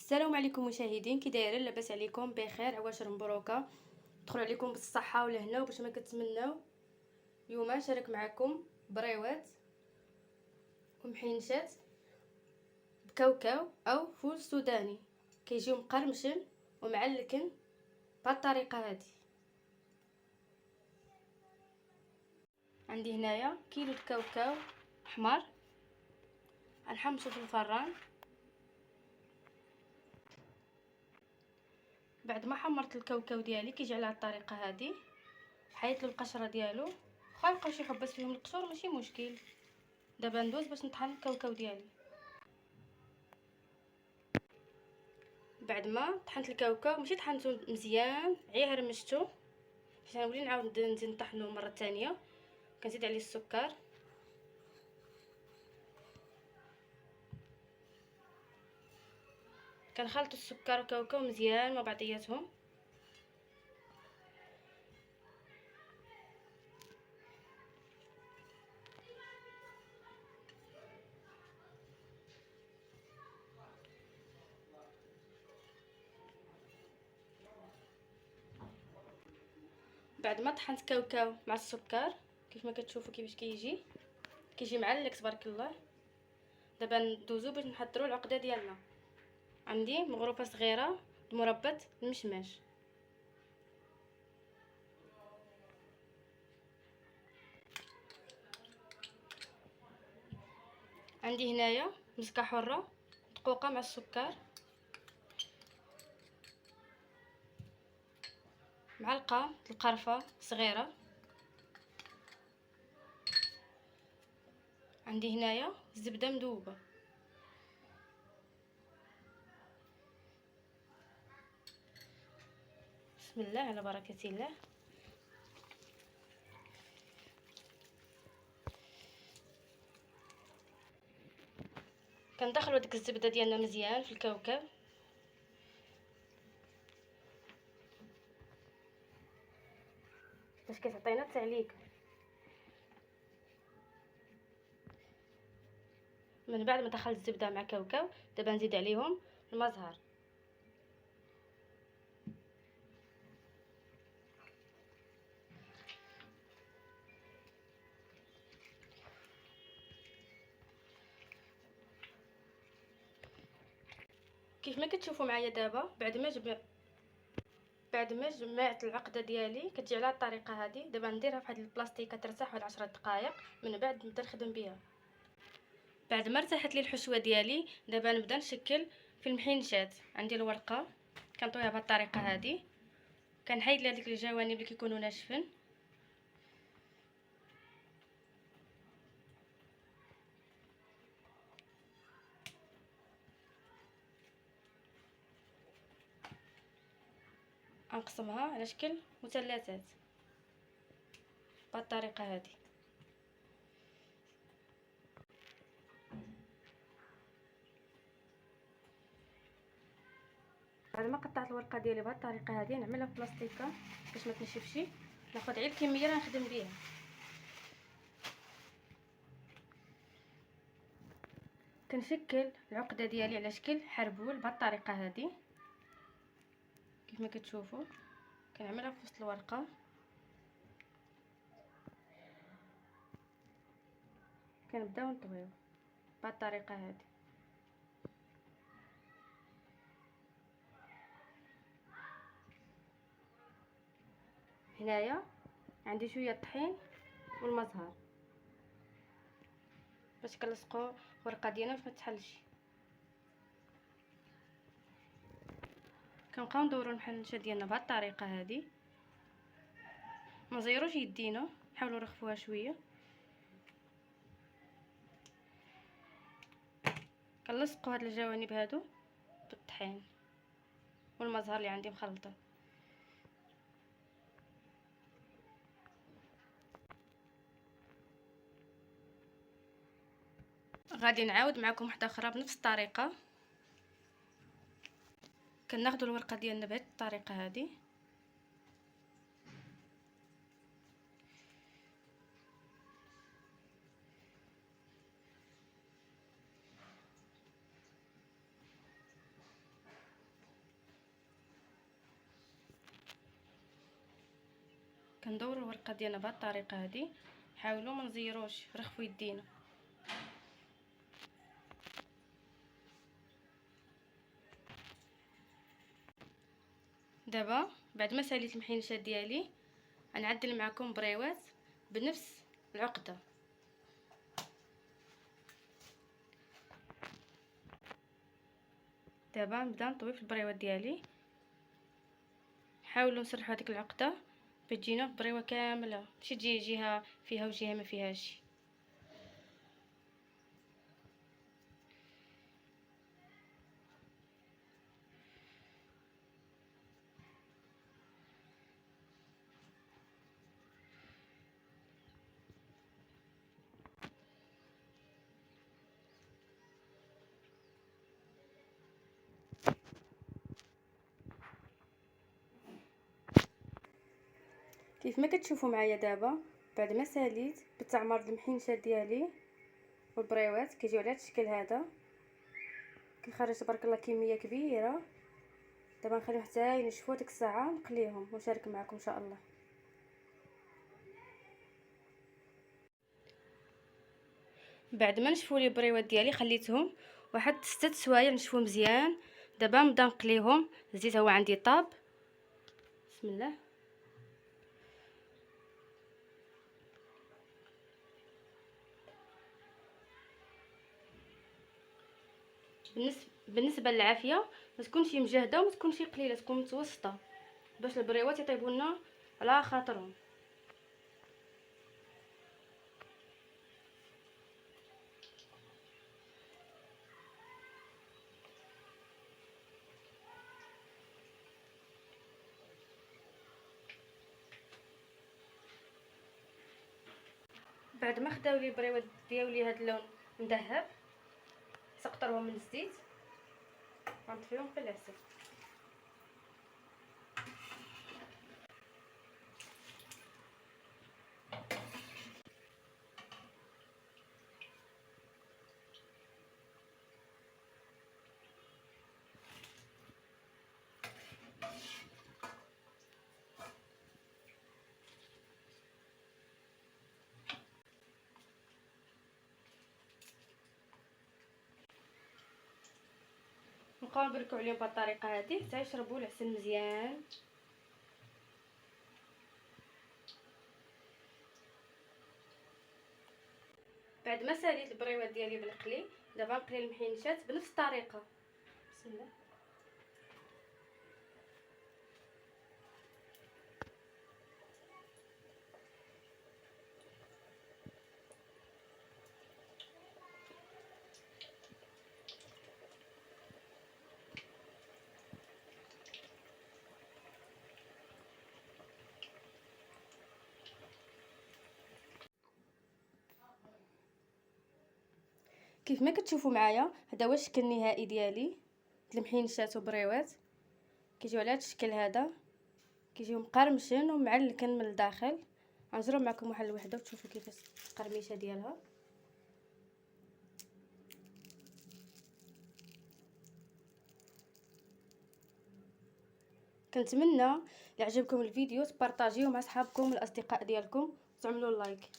السلام عليكم مشاهدين، كي دايرين؟ لاباس عليكم؟ بخير، عواشر مبروكه. دخلوا عليكم بالصحه والهنا وباش ما كتمناو. اليوم نشارك معكم بريوات ومحينشات بكاوكاو او فول سوداني، كيجيو مقرمشين ومعلكن بهذه الطريقه هذه. عندي هنايا كيلو الكاوكاو احمر، غنحمصو في الفران. بعد ما حمرت الكاوكاو ديالي كيجي على الطريقه هذه، حيت له القشره ديالو. واخا يبقاو شي حبات فيهم القشور ماشي مشكل. دابا ندوز باش نطحن الكاوكاو ديالي. بعد ما طحنت الكاوكاو ماشي طحنته مزيان، غير هرمشته باش نولي نعاود نزيد نطحنو مره ثانيه. كنزيد عليه السكر، كنخلط السكر والكاوكاو مزيان مع بعضياتهم. بعد ما طحنت كاوكاو مع السكر كيف ما كتشوفوا كيفاش كيجي معلك تبارك الله. دابا ندوزو باش نحضروا العقده ديالنا. عندي مغروفه صغيره مربى المشماش، عندي هنايا مسكه حره دقوقه مع السكر، معلقه القرفه صغيره، عندي هنايا الزبده مذوبه، بسم الله على بركه الله. كندخلوا ديك الزبده ديالنا مزيان في الكاوكاو باش كتعطينا التعليق. من بعد ما دخلت الزبده مع كاوكاو دابا نزيد عليهم المزهر. كيف ما كتشوفوا معايا دابا بعد ما جمعت العقده ديالي كتجي على الطريقه هذه. دابا نديرها في هذه البلاستيكه ترتاح واحد 10 دقائق، من بعد نبدا نخدم بها. بعد ما ارتاحت لي الحشوه ديالي دابا نبدا نشكل في المحينشات. عندي الورقه كنطويها بهذه الطريقه هذه، كنحيد لها ديك الجوانب اللي كيكونوا ناشفين. انقسمها على شكل مثلثات بهذه الطريقه هذه. بعد ما قطعت الورقه ديالي بهذه الطريقه هذه نعملها في بلاستيكه باش ما تنشفش. ناخذ غير الكميه اللي غنخدم بها. كنشكل العقده ديالي على شكل حربول بهذه الطريقه هذه كيف ما كتشوفوا. كنعملها في وسط الورقه، كنبداو نطويو بهذه الطريقه هذه. هنايا عندي شويه الطحين والمزهر باش كنلصقوا الورقه ديالنا باش ما تحلش. كنبقاو ندوروا المحنشه ديالنا بهذه الطريقه هذه، ما نزيروش يدينا، حاولوا نرخفوها شويه. كنلصقوا هاد الجوانب هادو بالطحين والمزهر اللي عندي مخلطه. غادي نعاود معكم وحده اخرى بنفس الطريقه. كناخذوا الورقه ديالنا بهذه الطريقه هذه، كندوروا الورقه ديالنا بهذه الطريقه هذه. حاولوا ما نزيروش رخفوا يدينا. دابا بعد ما ساليت المحينشات ديالي غنعدل معكم بريوات بنفس العقده. دابا نبدا نطوي في البريوات ديالي. حاولوا نسرحوا هذيك العقده باش تجينا بريوه كامله، ماشي تجي جهه فيها وجهه ما فيهاش. كيف ما كتشوفوا معايا دابا بعد ما ساليت بالتعمر المحينشات ديالي والبريوات كيجيو على هذا الشكل هذا. كيخرج تبارك الله كميه كبيره. دابا نخليهم حتى ينشفوا ديك الساعه نقليهم ونشارك معكم ان شاء الله. بعد ما نشفوا لي البريوات ديالي خليتهم واحد 6 سوايع نشفوا مزيان. دابا نبدا نقليهم. الزيت هو عندي طاب. بسم الله. بالنسبه للعافيه ما تكونش مجهده وما تكونش قليله، تكون متوسطه باش البريوات يطيبوا لنا على خاطرهم. بعد ما خداو لي البريوات ديالي هذا اللون مذهب سقطرهم من الزيت غنطفيهم في العسل. نبقاو نبركو عليهم بهذه الطريقه هذه حتى يشربوا العسل مزيان. بعد ما ساليت البريوات ديالي بالقلي دابا نقلي المحينشات بنفس الطريقه. بسم الله. كيف ما كتشوفوا معايا هذا هو الشكل النهائي ديالي المحينشات وبريوات. كيجيو على هذا الشكل هذا، كيجيو مقرمشين ومعلكين من الداخل. غنجرب معكم واحد الوحده وتشوفوا كيفاش القرميشه ديالها. كنتمنى يعجبكم الفيديو تبارطاجيوه مع صحابكم والاصدقاء ديالكم وتعملوا لايك.